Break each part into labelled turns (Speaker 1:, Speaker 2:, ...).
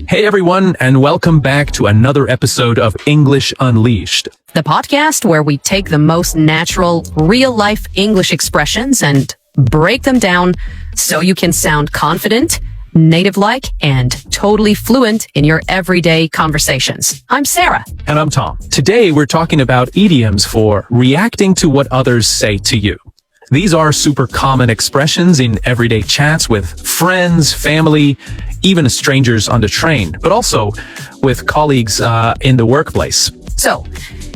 Speaker 1: Hey everyone, and welcome back to another episode of English Unleashed.
Speaker 2: The podcast where we take the most natural, real-life English expressions and break them down so you can sound confident, native-like, and totally fluent in your everyday conversations. I'm Sarah.
Speaker 1: And I'm Tom. Today we're talking about idioms for reacting to what others say to you. These are super common expressions in everyday chats with friends, family, even strangers on the train, but also with colleagues in the workplace.
Speaker 2: So,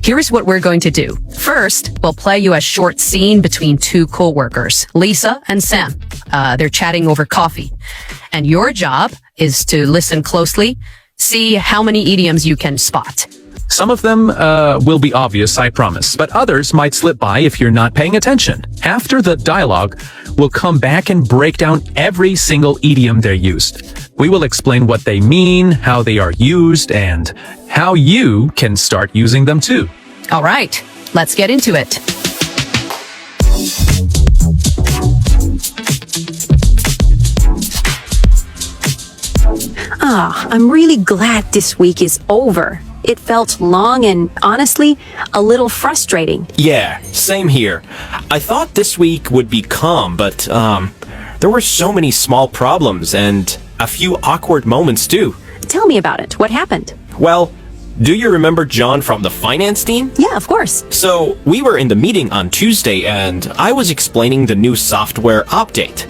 Speaker 2: here's what we're going to do. First, we'll play you a short scene between two co-workers, Lisa and Sam. They're chatting over coffee. And your job is to listen closely, see how many idioms you can spot.
Speaker 1: Some of them will be obvious, I promise, but others might slip by if you're not paying attention. After the dialogue, we'll come back and break down every single idiom they're used. We will explain what they mean, how they are used, and how you can start using them too.
Speaker 2: All right, let's get into it.
Speaker 3: I'm really glad this week is over. It felt long and, honestly, a little frustrating.
Speaker 4: Yeah, same here. I thought this week would be calm, but there were so many small problems and a few awkward moments too.
Speaker 3: Tell me about it. What happened?
Speaker 4: Well, do you remember John from the finance team?
Speaker 3: Yeah, of course.
Speaker 4: So, we were in the meeting on Tuesday and I was explaining the new software update.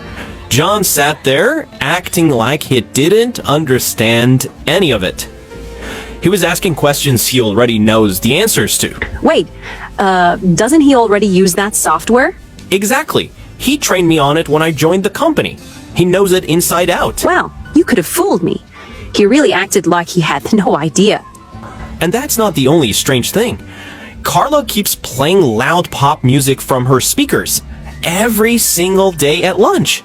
Speaker 4: John sat there acting like he didn't understand any of it. He was asking questions he already knows the answers to.
Speaker 3: Wait, doesn't he already use that software?
Speaker 4: Exactly. He trained me on it when I joined the company. He knows it inside out.
Speaker 3: Wow, you could have fooled me. He really acted like he had no idea.
Speaker 4: And that's not the only strange thing. Carla keeps playing loud pop music from her speakers every single day at lunch.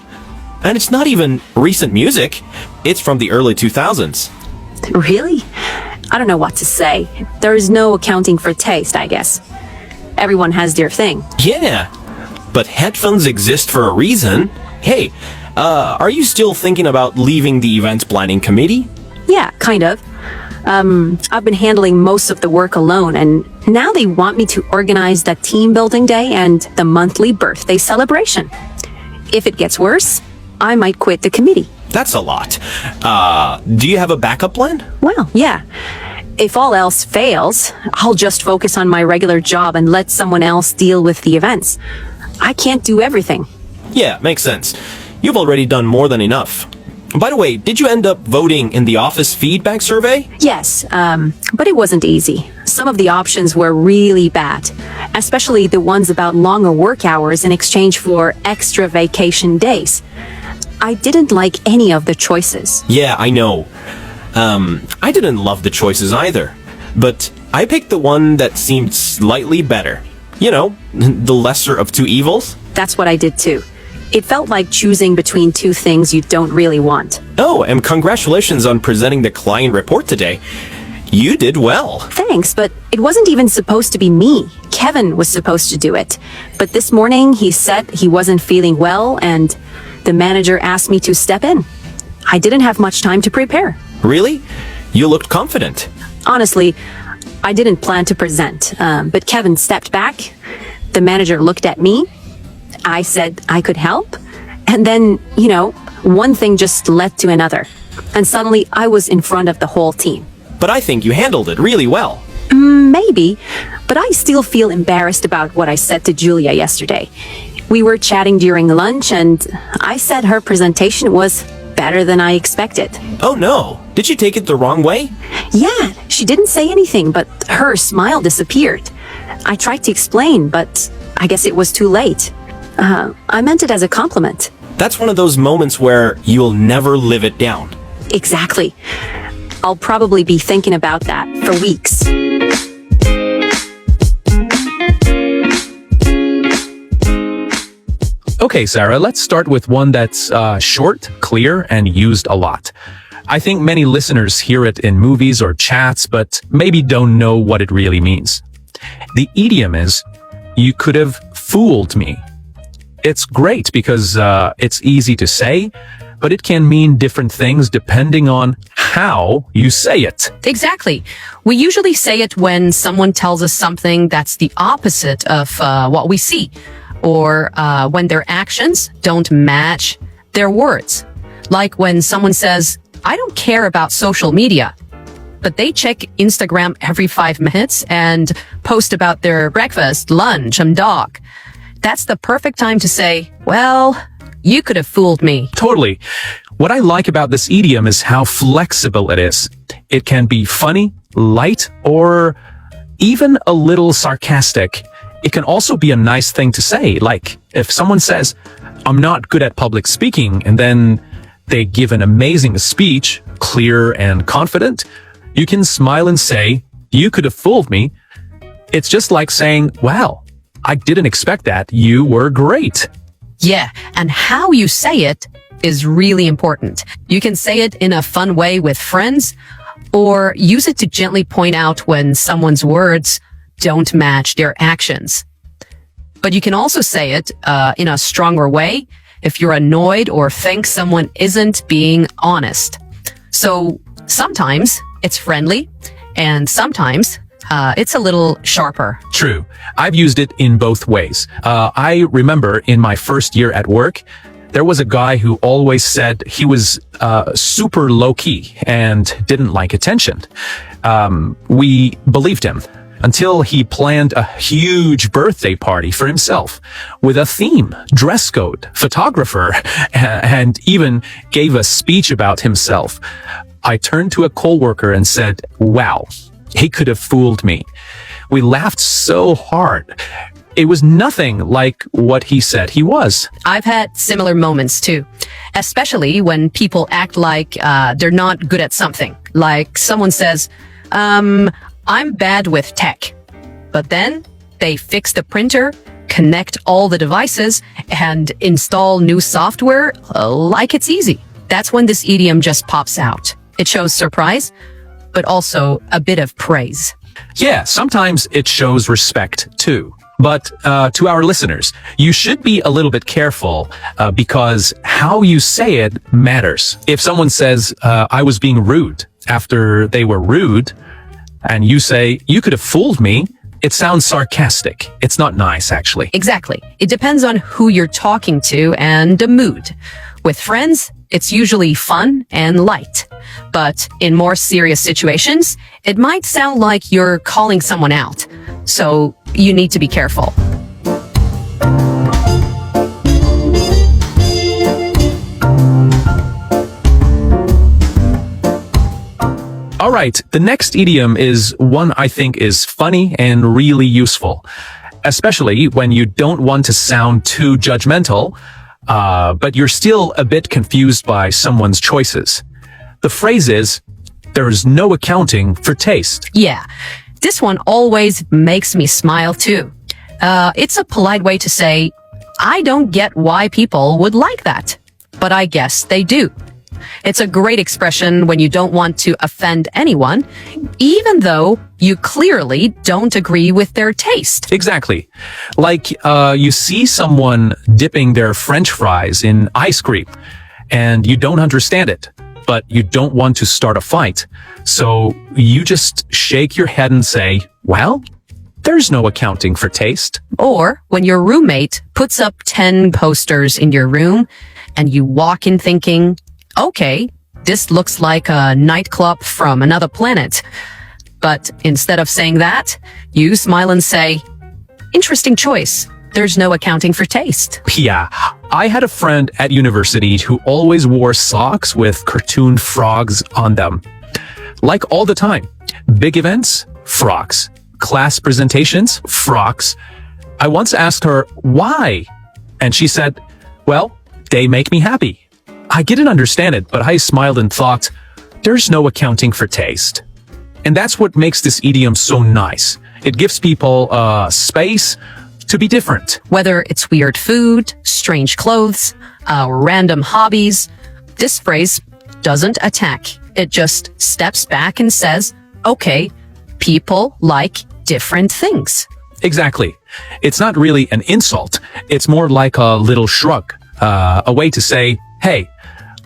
Speaker 4: And it's not even recent music. It's from the early 2000s.
Speaker 3: Really? I don't know what to say. There is no accounting for taste, I guess. Everyone has their thing.
Speaker 4: Yeah, but headphones exist for a reason. Hey, are you still thinking about leaving the event planning committee?
Speaker 3: Yeah, kind of. I've been handling most of the work alone, and now they want me to organize that team building day and the monthly birthday celebration. If it gets worse, I might quit the committee.
Speaker 4: That's a lot. Do you have a backup plan?
Speaker 3: Well, yeah. If all else fails, I'll just focus on my regular job and let someone else deal with the events. I can't do everything.
Speaker 4: Yeah, makes sense. You've already done more than enough. By the way, did you end up voting in the office feedback survey?
Speaker 3: Yes, but it wasn't easy. Some of the options were really bad, especially the ones about longer work hours in exchange for extra vacation days. I didn't like any of the choices.
Speaker 4: Yeah, I know. I didn't love the choices either. But I picked the one that seemed slightly better. You know, the lesser of two evils.
Speaker 3: That's what I did too. It felt like choosing between two things you don't really want.
Speaker 4: Oh, and congratulations on presenting the client report today. You did well.
Speaker 3: Thanks, but it wasn't even supposed to be me. Kevin was supposed to do it. But this morning he said he wasn't feeling well and the manager asked me to step in. I didn't have much time to prepare.
Speaker 4: Really? You looked confident.
Speaker 3: Honestly, I didn't plan to present, but Kevin stepped back. The manager looked at me. I said I could help. And then, one thing just led to another. And suddenly I was in front of the whole team.
Speaker 4: But I think you handled it really well.
Speaker 3: Maybe, but I still feel embarrassed about what I said to Julia yesterday. We were chatting during lunch and I said her presentation was better than I expected.
Speaker 4: Oh no, did you take it the wrong way?
Speaker 3: Yeah, she didn't say anything, but her smile disappeared. I tried to explain, but I guess it was too late. I meant it as a compliment.
Speaker 4: That's one of those moments where you'll never live it down.
Speaker 3: Exactly. I'll probably be thinking about that for weeks.
Speaker 1: Okay, Sarah, let's start with one that's short, clear, and used a lot. I think many listeners hear it in movies or chats, but maybe don't know what it really means. The idiom is, "You could have fooled me." It's great because it's easy to say, but it can mean different things depending on how you say it.
Speaker 2: Exactly. We usually say it when someone tells us something that's the opposite of what we see, or when their actions don't match their words. Like when someone says, I don't care about social media, but they check Instagram every 5 minutes and post about their breakfast, lunch, and dog. That's the perfect time to say, well, you could have fooled me.
Speaker 1: Totally. What I like about this idiom is how flexible it is. It can be funny, light, or even a little sarcastic. It can also be a nice thing to say. Like if someone says, I'm not good at public speaking, and then they give an amazing speech, clear and confident, you can smile and say, you could have fooled me. It's just like saying, wow, I didn't expect that. You were great.
Speaker 2: Yeah, and how you say it is really important. You can say it in a fun way with friends, or use it to gently point out when someone's words don't match their actions. But you can also say it in a stronger way if you're annoyed or think someone isn't being honest. So sometimes it's friendly, and sometimes it's a little sharper.
Speaker 1: True. I've used it in both ways. I remember in my first year at work, there was a guy who always said he was super low-key and didn't like attention. We believed him until he planned a huge birthday party for himself with a theme, dress code, photographer, and even gave a speech about himself. I turned to a coworker and said, wow, he could have fooled me. We laughed so hard. It was nothing like what he said he was.
Speaker 2: I've had similar moments too, especially when people act like they're not good at something. Like someone says, I'm bad with tech. But then they fix the printer, connect all the devices, and install new software like it's easy. That's when this idiom just pops out. It shows surprise, but also a bit of praise.
Speaker 1: Yeah, sometimes it shows respect too. But to our listeners, you should be a little bit careful because how you say it matters. If someone says, I was being rude after they were rude, and you say, you could have fooled me, it sounds sarcastic. It's not nice, actually.
Speaker 2: Exactly. It depends on who you're talking to and the mood. With friends, it's usually fun and light. But in more serious situations, it might sound like you're calling someone out. So you need to be careful.
Speaker 1: All right, the next idiom is one I think is funny and really useful, especially when you don't want to sound too judgmental, but you're still a bit confused by someone's choices. The phrase is, there's no accounting for taste.
Speaker 2: Yeah, this one always makes me smile too. It's a polite way to say, I don't get why people would like that, but I guess they do. It's a great expression when you don't want to offend anyone, even though you clearly don't agree with their taste.
Speaker 1: Exactly. Like, you see someone dipping their French fries in ice cream, and you don't understand it, but you don't want to start a fight. So you just shake your head and say, well, there's no accounting for taste.
Speaker 2: Or when your roommate puts up 10 posters in your room and you walk in thinking, okay, this looks like a nightclub from another planet. But instead of saying that, you smile and say, interesting choice. There's no accounting for taste.
Speaker 1: Yeah, I had a friend at university who always wore socks with cartoon frogs on them. Like all the time. Big events, frogs. Class presentations, frogs. I once asked her, why? And she said, well, they make me happy. I didn't understand it, but I smiled and thought, there's no accounting for taste. And that's what makes this idiom so nice. It gives people space to be different.
Speaker 2: Whether it's weird food, strange clothes, random hobbies, this phrase doesn't attack. It just steps back and says, okay, people like different things.
Speaker 1: Exactly. It's not really an insult. It's more like a little shrug, a way to say, hey,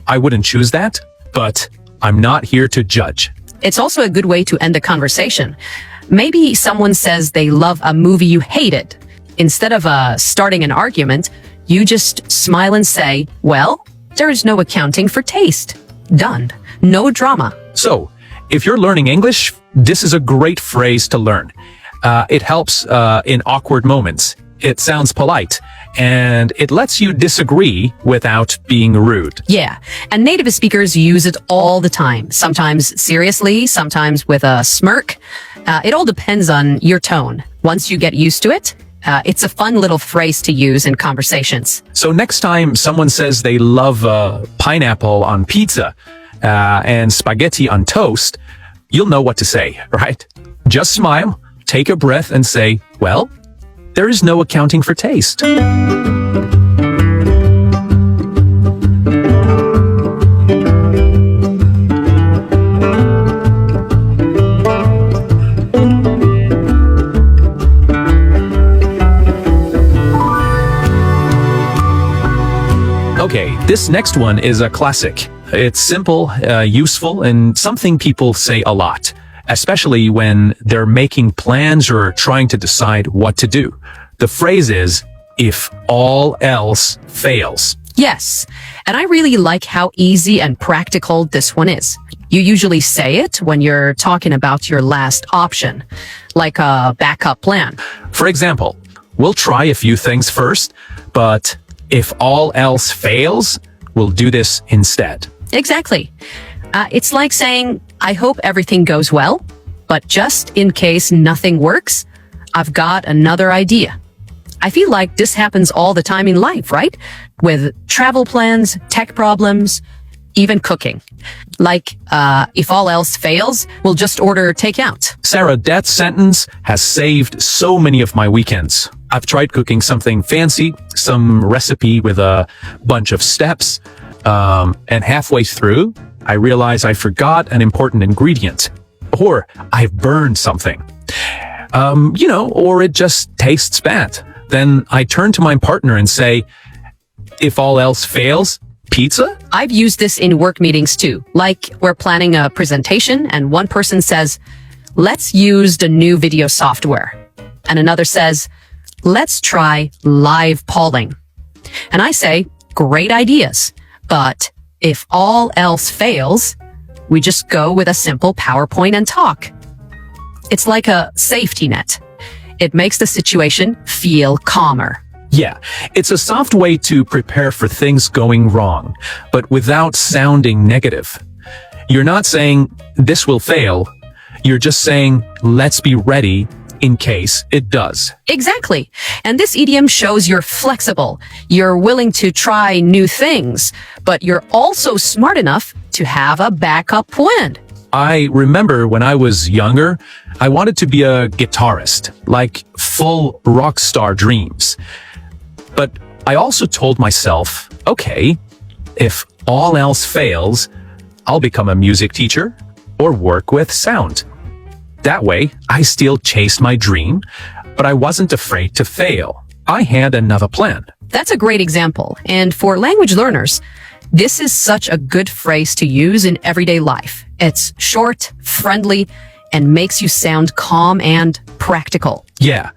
Speaker 1: I wouldn't choose that, but I'm not here to judge.
Speaker 2: It's also a good way to end a conversation. Maybe someone says they love a movie you hated. Instead of starting an argument, you just smile and say, well, there is no accounting for taste. Done. No drama.
Speaker 1: So, if you're learning English, this is a great phrase to learn. It helps in awkward moments. It sounds polite, and it lets you disagree without being rude.
Speaker 2: Yeah, and native speakers use it all the time. Sometimes seriously, sometimes with a smirk. It all depends on your tone. Once you get used to it, it's a fun little phrase to use in conversations.
Speaker 1: So next time someone says they love pineapple on pizza and spaghetti on toast, you'll know what to say, right? Just smile, take a breath, and say, well, there is no accounting for taste. Okay, this next one is a classic. It's simple, useful, and something people say a lot, especially when they're making plans or trying to decide what to do. The phrase is, if all else fails.
Speaker 2: Yes, and I really like how easy and practical this one is. You usually say it when you're talking about your last option, like a backup plan.
Speaker 1: For example, we'll try a few things first, but if all else fails, we'll do this instead.
Speaker 2: Exactly. It's like saying, I hope everything goes well, but just in case nothing works, I've got another idea. I feel like this happens all the time in life, right? With travel plans, tech problems, even cooking. Like, if all else fails, we'll just order takeout.
Speaker 1: Sarah, that sentence has saved so many of my weekends. I've tried cooking something fancy, some recipe with a bunch of steps, and halfway through, I realize I forgot an important ingredient. Or I've burned something. Or it just tastes bad. Then I turn to my partner and say, if all else fails, pizza?
Speaker 2: I've used this in work meetings too. Like we're planning a presentation and one person says, let's use the new video software. And another says, let's try live polling. And I say, great ideas. But if all else fails, we just go with a simple PowerPoint and talk. It's like a safety net. It makes the situation feel calmer.
Speaker 1: Yeah, it's a soft way to prepare for things going wrong, but without sounding negative. You're not saying, this will fail. You're just saying, let's be ready in case it does.
Speaker 2: Exactly. And this idiom shows you're flexible. You're willing to try new things, but you're also smart enough to have a backup plan.
Speaker 1: I remember when I was younger, I wanted to be a guitarist, like full rock star dreams. But I also told myself, okay, if all else fails, I'll become a music teacher or work with sound. That way, I still chased my dream, but I wasn't afraid to fail. I had another plan.
Speaker 2: That's a great example. And for language learners, this is such a good phrase to use in everyday life. It's short, friendly, and makes you sound calm and practical.
Speaker 1: Yeah,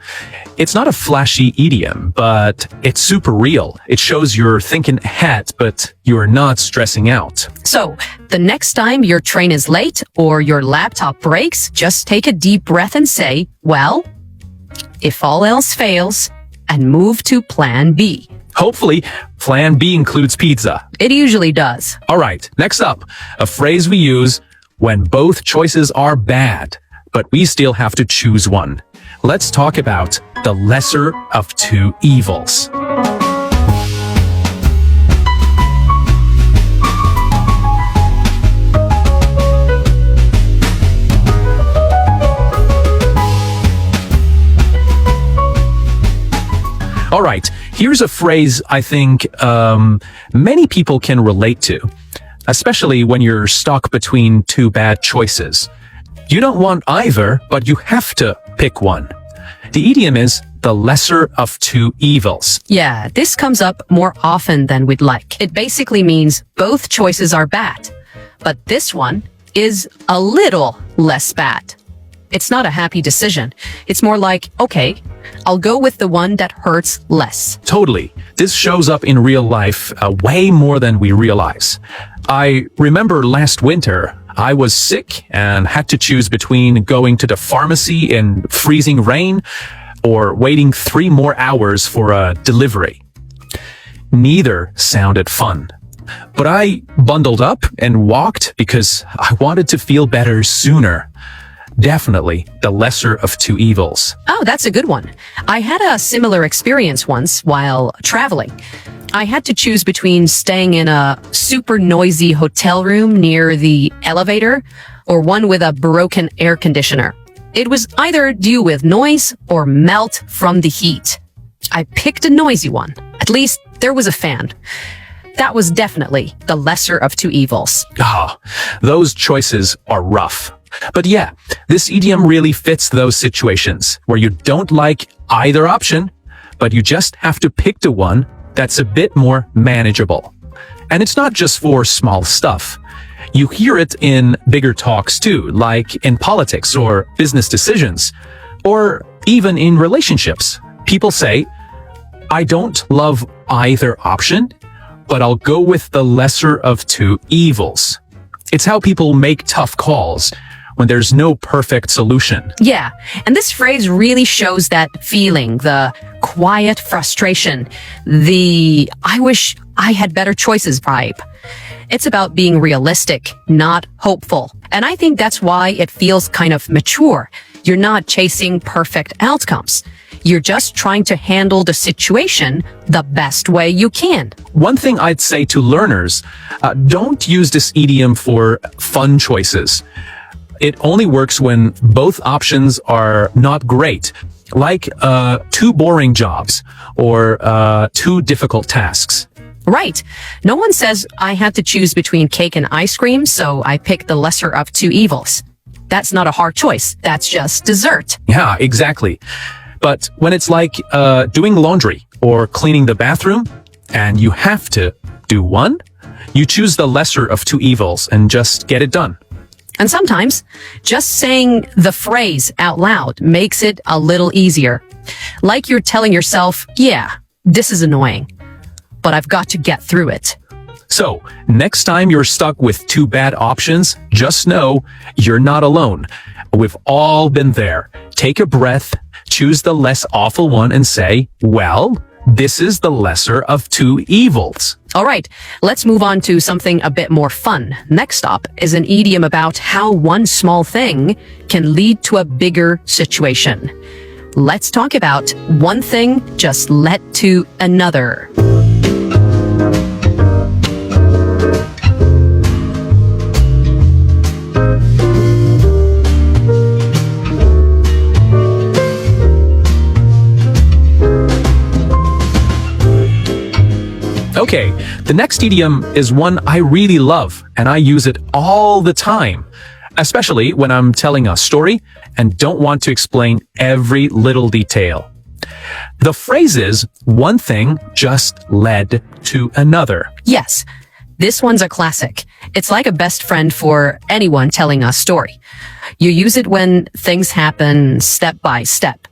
Speaker 1: it's not a flashy idiom, but it's super real. It shows you're thinking ahead, but you're not stressing out.
Speaker 2: So, the next time your train is late or your laptop breaks, just take a deep breath and say, well, if all else fails, and move to plan B.
Speaker 1: Hopefully, plan B includes pizza.
Speaker 2: It usually does.
Speaker 1: All right, next up, a phrase we use when both choices are bad, but we still have to choose one. Let's talk about the lesser of two evils. All right, here's a phrase I think many people can relate to, especially when you're stuck between two bad choices. You don't want either, but you have to pick one. The idiom is the lesser of two evils.
Speaker 2: Yeah, this comes up more often than we'd like. It basically means both choices are bad, But this one is a little less bad. It's not a happy decision. It's more like, okay, I'll go with the one that hurts less.
Speaker 1: Totally. This shows up in real life way more than we realize. I remember last winter, I was sick and had to choose between going to the pharmacy in freezing rain or waiting 3 more hours for a delivery. Neither sounded fun. But I bundled up and walked because I wanted to feel better sooner. Definitely the lesser of two evils.
Speaker 2: Oh, that's a good one. I had a similar experience once while traveling. I had to choose between staying in a super noisy hotel room near the elevator or one with a broken air conditioner. It was either deal with noise or melt from the heat. I picked a noisy one. At least there was a fan. That was definitely the lesser of two evils.
Speaker 1: Ah, those choices are rough. But yeah, this idiom really fits those situations where you don't like either option, but you just have to pick the one that's a bit more manageable. And it's not just for small stuff. You hear it in bigger talks too, like in politics or business decisions, or even in relationships. People say, I don't love either option, but I'll go with the lesser of two evils. It's how people make tough calls when there's no perfect solution.
Speaker 2: Yeah, and this phrase really shows that feeling, the quiet frustration, the I wish I had better choices vibe. It's about being realistic, not hopeful. And I think that's why it feels kind of mature. You're not chasing perfect outcomes. You're just trying to handle the situation the best way you can.
Speaker 1: One thing I'd say to learners, don't use this idiom for fun choices. It only works when both options are not great, like 2 boring jobs or 2 difficult tasks.
Speaker 2: Right. No one says I had to choose between cake and ice cream, so I picked the lesser of two evils. That's not a hard choice. That's just dessert.
Speaker 1: Yeah, exactly. But when it's like doing laundry or cleaning the bathroom, and you have to do one, you choose the lesser of two evils and just get it done.
Speaker 2: And sometimes just saying the phrase out loud makes it a little easier. Like you're telling yourself, yeah, this is annoying, but I've got to get through it.
Speaker 1: So, next time you're stuck with 2 bad options, just know you're not alone. We've all been there. Take a breath, choose the less awful one and say, well, this is the lesser of two evils.
Speaker 2: All right, let's move on to something a bit more fun. Next up is an idiom about how one small thing can lead to a bigger situation. Let's talk about one thing just led to another.
Speaker 1: Okay, the next idiom is one I really love, and I use it all the time, especially when I'm telling a story and don't want to explain every little detail. The phrase is, one thing just led to another.
Speaker 2: Yes, this one's a classic. It's like a best friend for anyone telling a story. You use it when things happen step by step.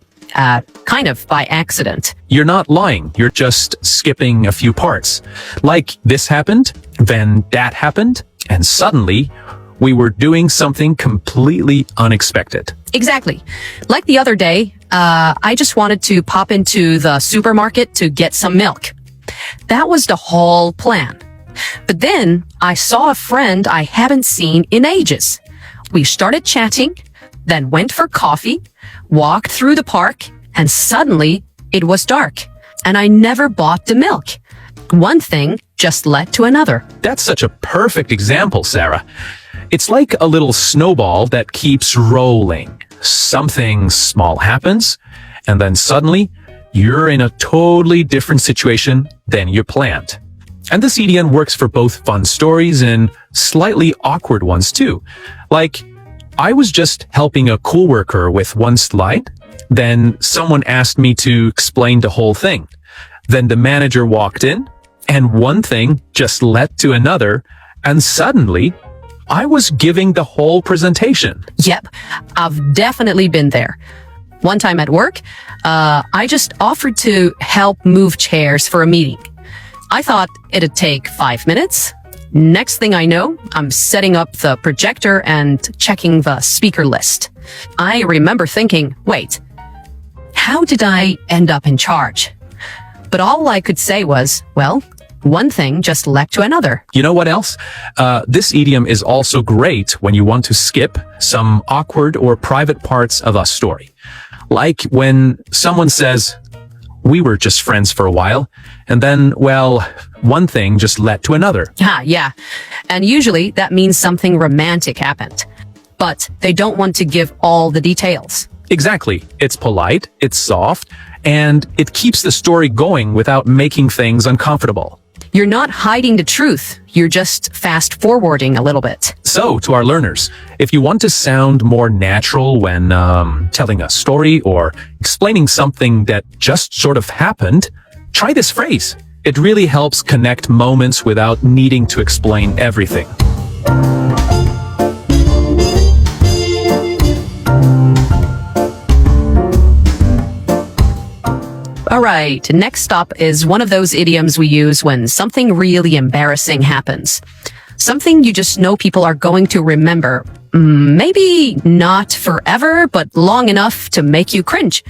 Speaker 2: Kind of by accident.
Speaker 1: You're not lying, you're just skipping a few parts. Like this happened, then that happened, and suddenly we were doing something completely unexpected.
Speaker 2: Exactly. Like the other day, I just wanted to pop into the supermarket to get some milk. That was the whole plan. But then I saw a friend I haven't seen in ages. We started chatting, then went for coffee, walked through the park, and suddenly it was dark, and I never bought the milk. One thing just led to another.
Speaker 1: That's such a perfect example, Sarah. It's like a little snowball that keeps rolling. Something small happens, and then suddenly you're in a totally different situation than you planned. And this idiom works for both fun stories and slightly awkward ones too. Like, I was just helping a coworker with one slide. Then someone asked me to explain the whole thing. Then the manager walked in, and one thing just led to another, and suddenly I was giving the whole presentation.
Speaker 2: Yep, I've definitely been there. One time at work, I just offered to help move chairs for a meeting. I thought it'd take 5 minutes. Next thing I know, I'm setting up the projector and checking the speaker list. I remember thinking, wait, how did I end up in charge? But all I could say was, well, one thing just led to another.
Speaker 1: You know what else? This idiom is also great when you want to skip some awkward or private parts of a story. Like when someone says, we were just friends for a while, and then, well, one thing just led to another.
Speaker 2: Yeah. And usually that means something romantic happened. But they don't want to give all the details.
Speaker 1: Exactly. It's polite, it's soft, and it keeps the story going without making things uncomfortable.
Speaker 2: You're not hiding the truth. You're just fast forwarding a little bit.
Speaker 1: So, to our learners, if you want to sound more natural when telling a story or explaining something that just sort of happened, try this phrase. It really helps connect moments without needing to explain everything.
Speaker 2: All right, next stop is one of those idioms we use when something really embarrassing happens. Something you just know people are going to remember. Maybe not forever, but long enough to make you cringe.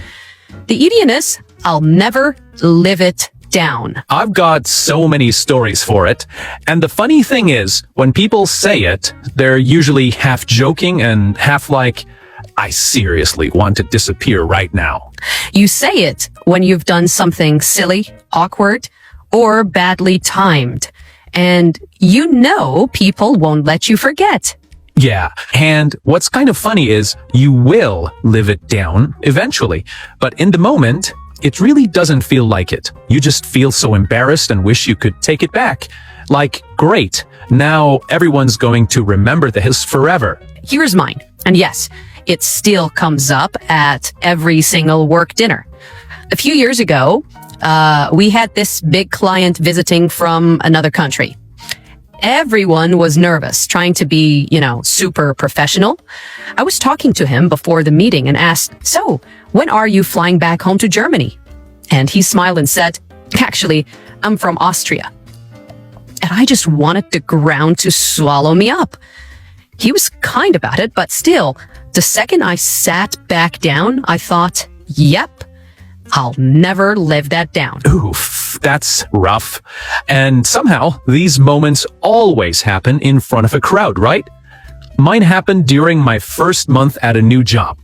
Speaker 2: The idiom is, I'll never live it down.
Speaker 1: I've got so many stories for it. And the funny thing is, when people say it, they're usually half joking and half like, I seriously want to disappear right now.
Speaker 2: You say it when you've done something silly, awkward, or badly timed. And you know people won't let you forget.
Speaker 1: Yeah, and what's kind of funny is you will live it down eventually, but in the moment, it really doesn't feel like it. You just feel so embarrassed and wish you could take it back. Like, great, now everyone's going to remember this forever.
Speaker 2: Here's mine. And yes, it still comes up at every single work dinner. A few years ago, we had this big client visiting from another country. Everyone was nervous, trying to be, super professional. I was talking to him before the meeting and asked, so, when are you flying back home to Germany? And he smiled and said, actually, I'm from Austria. And I just wanted the ground to swallow me up. He was kind about it, but still, the second I sat back down, I thought, yep, I'll never live that down.
Speaker 1: Oof, that's rough. And somehow, these moments always happen in front of a crowd, right? Mine happened during my first month at a new job.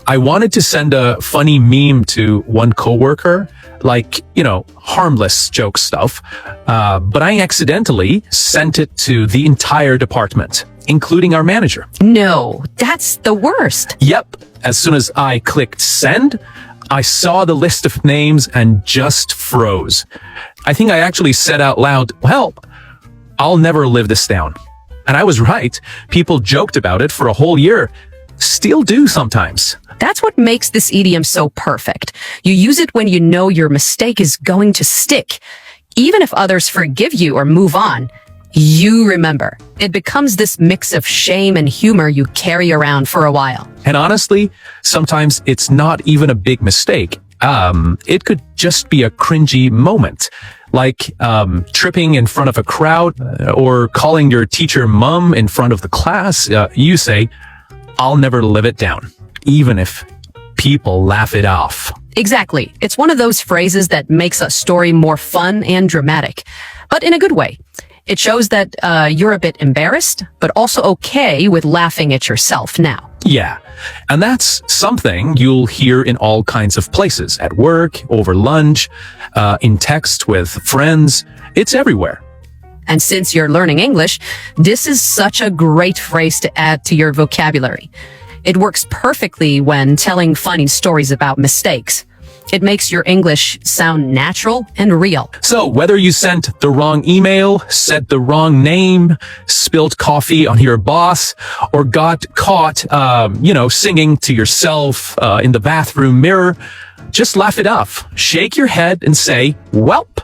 Speaker 1: I wanted to send a funny meme to one coworker, like, harmless joke stuff, but I accidentally sent it to the entire department, including our manager.
Speaker 2: No, that's the worst.
Speaker 1: Yep. As soon as I clicked send, I saw the list of names and just froze. I think I actually said out loud, well, I'll never live this down. And I was right. People joked about it for a whole year. Still do sometimes.
Speaker 2: That's what makes this idiom so perfect. You use it when you know your mistake is going to stick. Even if others forgive you or move on, you remember. It becomes this mix of shame and humor you carry around for a while.
Speaker 1: And honestly, sometimes it's not even a big mistake. It could just be a cringy moment, like tripping in front of a crowd or calling your teacher mom in front of the class. You say, I'll never live it down, even if people laugh it off.
Speaker 2: Exactly. It's one of those phrases that makes a story more fun and dramatic, but in a good way. It shows that you're a bit embarrassed, but also okay with laughing at yourself now.
Speaker 1: Yeah, and that's something you'll hear in all kinds of places, at work, over lunch, in text with friends. It's everywhere.
Speaker 2: And since you're learning English, this is such a great phrase to add to your vocabulary. It works perfectly when telling funny stories about mistakes. It makes your English sound natural and real.
Speaker 1: So whether you sent the wrong email, said the wrong name, spilled coffee on your boss, or got caught, singing to yourself in the bathroom mirror, just laugh it off. Shake your head and say, welp,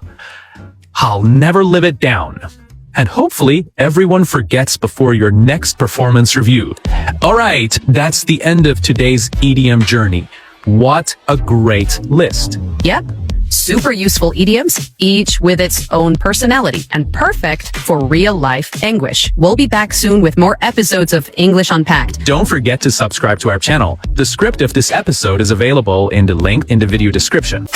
Speaker 1: I'll never live it down. And hopefully everyone forgets before your next performance review. Alright, that's the end of today's idiom journey. What a great list.
Speaker 2: Yep. Super useful idioms, each with its own personality and perfect for real-life English. We'll be back soon with more episodes of English Unpacked.
Speaker 1: Don't forget to subscribe to our channel. The script of this episode is available in the link in the video description.